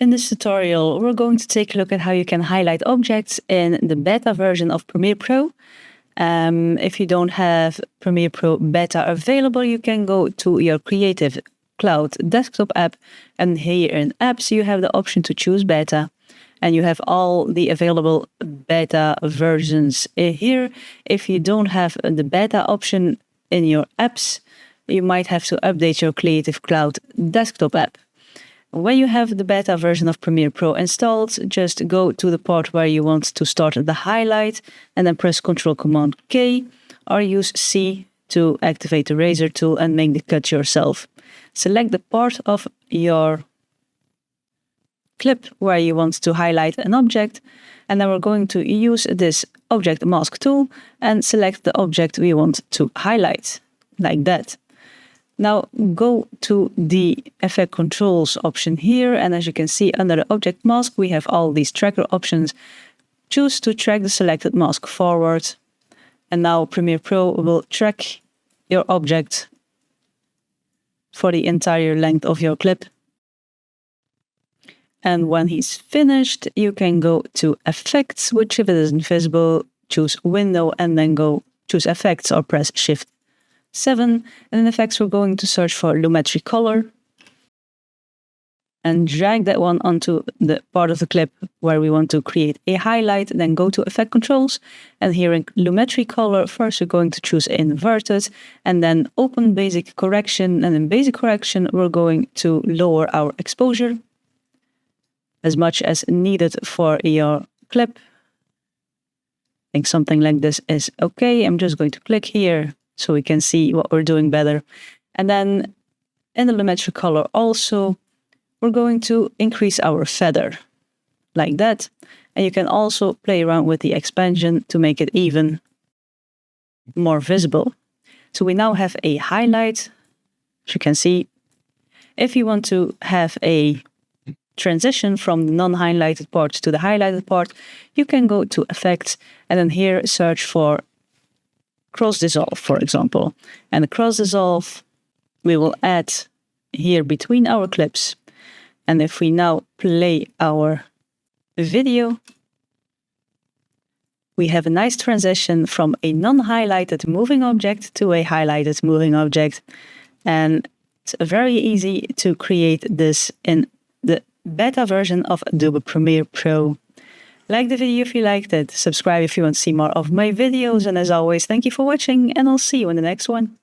In this tutorial, we're going to take a look at how you can highlight objects in the beta version of Premiere Pro. If you don't have Premiere Pro Beta available, you can go to your Creative Cloud desktop app, and here in Apps you have the option to choose Beta, and you have all the available beta versions here. If you don't have the beta option in your apps, you might have to update your Creative Cloud desktop app. When you have the beta version of Premiere Pro installed, just go to the part where you want to start the highlight and then press Ctrl-Command-K or use C to activate the razor tool and make the cut yourself. Select the part of your clip where you want to highlight an object, and then we're going to use this object mask tool and select the object we want to highlight, like that. Now go to the effect controls option here, and as you can see under the object mask we have all these tracker options. Choose to track the selected mask forward, and now Premiere Pro will track your object for the entire length of your clip. And when he's finished, you can go to Effects, which if it isn't visible, choose Window and then go choose Effects or press Shift 7. And in Effects, we're going to search for Lumetri Color and drag that one onto the part of the clip where we want to create a highlight. Then go to Effect Controls, and here in Lumetri Color, first we're going to choose Inverted and then open Basic Correction. And in Basic Correction, we're going to lower our exposure as much as needed for your clip. I think something like this is okay. I'm just going to click here so we can see what we're doing better. And then in the Lumetri Color also, we're going to increase our feather, like that. And you can also play around with the expansion to make it even more visible. So we now have a highlight, as you can see. If you want to have a transition from the non-highlighted part to the highlighted part, you can go to Effects and then here search for Cross Dissolve, for example. And the Cross Dissolve we will add here between our clips. And if we now play our video, we have a nice transition from a non-highlighted moving object to a highlighted moving object. And it's very easy to create this in the beta version of Adobe Premiere Pro. Like the video if you liked it, subscribe if you want to see more of my videos, and as always, thank you for watching, and I'll see you in the next one.